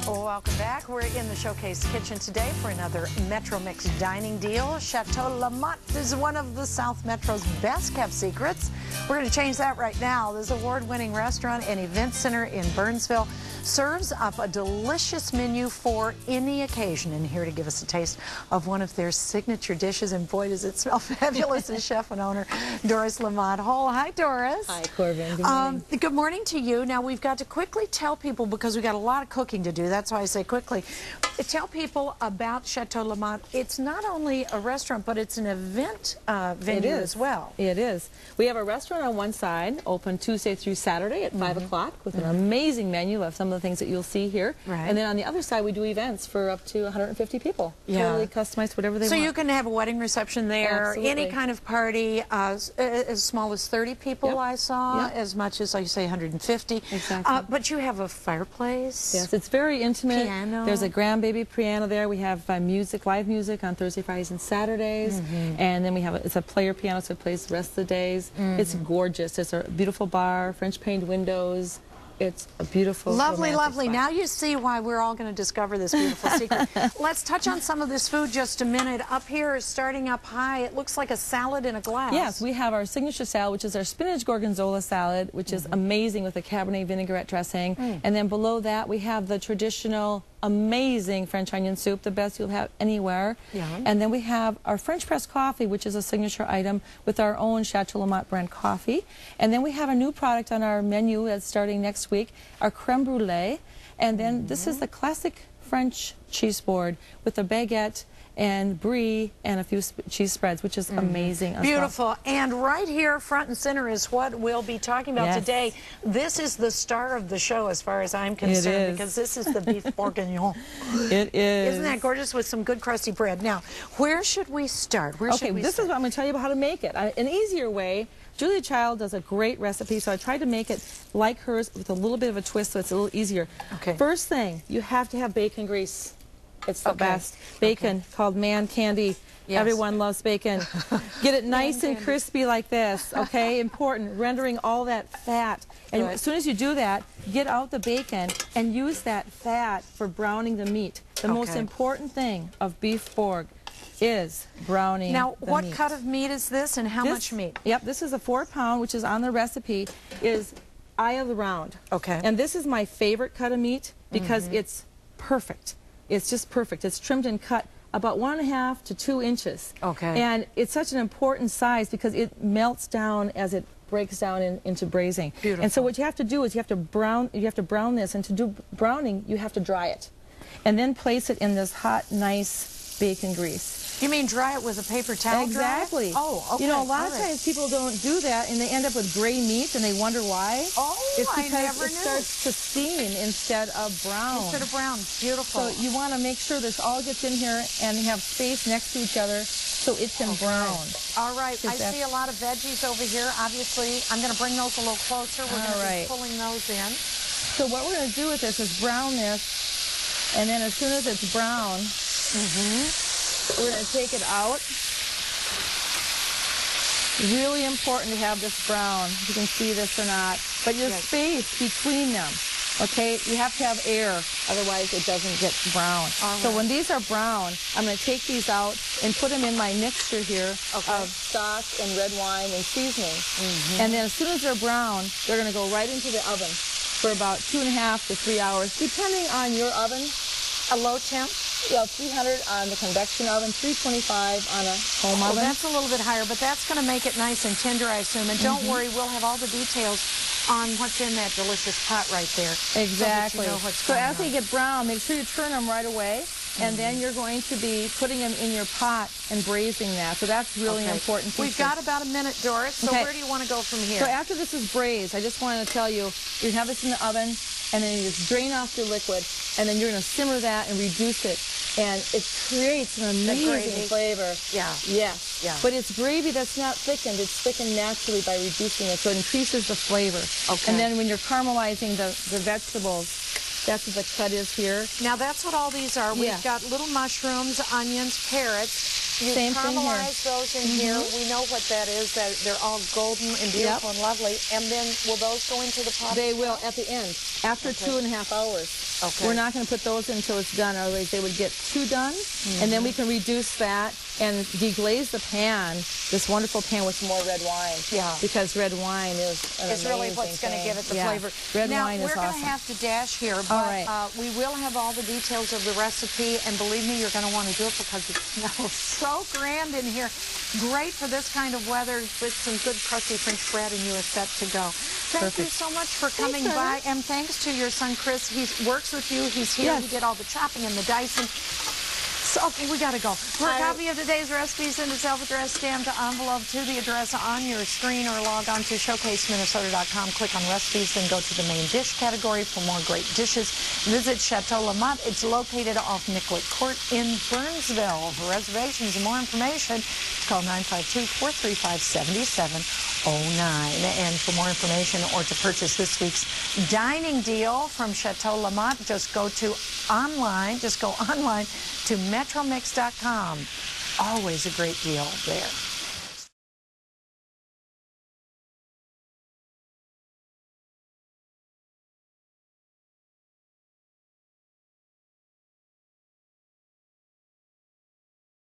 Welcome back. We're in the Showcase Kitchen today for another Metro Mix dining deal. Chateau LaMott is one of the South Metro's best kept secrets. We're going to change that right now. This award-winning restaurant and event center in Burnsville serves up a delicious menu for any occasion. And here to give us a taste of one of their signature dishes, and boy does it smell fabulous, is chef and owner Doris LaMott. Hi, Doris. Hi, Corbin. Good morning. Good morning to you. Now we've got to quickly tell people, because we've got a lot of cooking to do, that's why I say quickly, tell people about Chateau LaMott. It's not only a restaurant, but it's an event venue as well. It is. We have a restaurant on one side, open Tuesday through Saturday at 5 o'clock with an amazing menu of some of the things that you'll see here. Right. And then on the other side, we do events for up to 150 people. Yeah. Totally customized, whatever they want. So you can have a wedding reception there, Absolutely. any kind of party, as small as 30 people. Yep. I saw, Yep. as much as, like you say, 150. Exactly. But you have a fireplace. Yes, it's very intimate. Piano. There's a grandbaby piano there. We have music, live music on Thursday, Fridays, and Saturdays. And then we have it's a player piano, so it plays the rest of the days. It's gorgeous. It's a beautiful bar, French painted windows. It's a beautiful, lovely, lovely. spot. Now you see why we're all going to discover this beautiful secret. Let's touch on some of this food just a minute. Up here, starting up high, it looks like a salad in a glass. Yes, we have our signature salad, which is our spinach gorgonzola salad, which is amazing with a Cabernet vinaigrette dressing. And then below that, we have the traditional amazing French onion soup, the best you'll have anywhere. Yeah. And then we have our French press coffee, which is a signature item with our own Chateau LaMott brand coffee. And then we have a new product on our menu that's starting next week, our creme brulee. And then this is the classic French cheese board with a baguette and brie and a few cheese spreads, which is amazing as beautiful. well. And right here, front and center, is what we'll be talking about today. This is the star of the show as far as I'm concerned, because this is the Boeuf Bourguignnon. It is. Isn't that gorgeous, with some good crusty bread? Now, where should we start? Where should we this start? is what I'm going to tell you about how to make it. An easier way. Julia Child does a great recipe, so I tried to make it like hers with a little bit of a twist so it's a little easier. Okay. First thing, you have to have bacon grease. It's the best. Bacon, called man candy. Yes. Everyone loves bacon. Get it nice and crispy like this, okay? Important, rendering all that fat. And as soon as you do that, get out the bacon and use that fat for browning the meat. The most important thing of beef bourg is browning the meat. Now, what cut of meat is this, and how much meat? Yep, this is a 4-pound, which is on the recipe, is eye of the round. Okay. And this is my favorite cut of meat because it's perfect. It's just perfect. It's trimmed and cut about 1.5 to 2 inches. Okay. And it's such an important size because it melts down as it breaks down into braising. Beautiful. And so what you have to do is you have to brown this, and to do browning you have to dry it. And then place it in this hot, nice bacon grease. You mean dry it with a paper towel? Exactly. Oh, okay. You know, a lot of times people don't do that, and they end up with gray meat, and they wonder why. Oh, it's because I never it starts to steam instead of brown. Instead of brown. Beautiful. So you want to make sure this all gets in here and have space next to each other so it can brown. All right. I see a lot of veggies over here. Obviously, I'm going to bring those a little closer. We're going to be pulling those in. So what we're going to do with this is brown this, and then as soon as it's brown, we're going to take it out. Really important to have this brown. You can see this or not. But your space between them, okay? You have to have air, otherwise it doesn't get brown. So when these are brown, I'm going to take these out and put them in my mixture here of sauce and red wine and seasoning. And then as soon as they're brown, they're going to go right into the oven for about 2.5 to 3 hours, depending on your oven. A low temp? Yeah, 300 on the convection oven, 325 on a home oven. That's a little bit higher, but that's going to make it nice and tender, I assume. And don't worry, we'll have all the details on what's in that delicious pot right there. Exactly. So as they get brown, make sure you turn them right away. And then you're going to be putting them in your pot and braising that. So that's really an important feature. We've got about a minute, Doris. So where do you want to go from here? So after this is braised, I just wanted to tell you, you have this in the oven, and then you just drain off your liquid, and then you're going to simmer that and reduce it. And it creates an amazing flavor. Yeah. Yes. Yeah. But it's gravy that's not thickened. It's thickened naturally by reducing it, so it increases the flavor. Okay. And then when you're caramelizing the vegetables, that's what the cut is here. Now that's what all these are. We've got little mushrooms, onions, carrots. You Same thing here. caramelize those in here. We know what that is. That they're all golden and beautiful and lovely. And then will those go into the pot? They will at the end, after 2.5 hours. Okay. We're not going to put those in until it's done, otherwise they would get too done. And then we can reduce that and deglaze the pan, this wonderful pan with some more red wine. Yeah. Because red wine is an It's really amazing what's going to give it the flavor. Red now, wine is awesome. we're going to have to dash here, but we will have all the details of the recipe, and believe me, you're going to want to do it because it smells so grand in here. Great for this kind of weather with some good crusty French bread, and you are set to go. Thank you so much for coming by, and thanks to your son Chris. He works with you. He's here. He did all the chopping and the dicing. So, okay, we got to go. For a copy of today's recipe, send a self-addressed stamped envelope to the address on your screen or log on to showcaseminnesota.com. Click on recipes, then go to the main dish category for more great dishes. Visit Chateau LaMott. It's located off Nicollet Court in Burnsville. For reservations and more information, call 952-435-7709. And for more information or to purchase this week's dining deal from Chateau LaMott, just go online to metromix.com. Always a great deal there.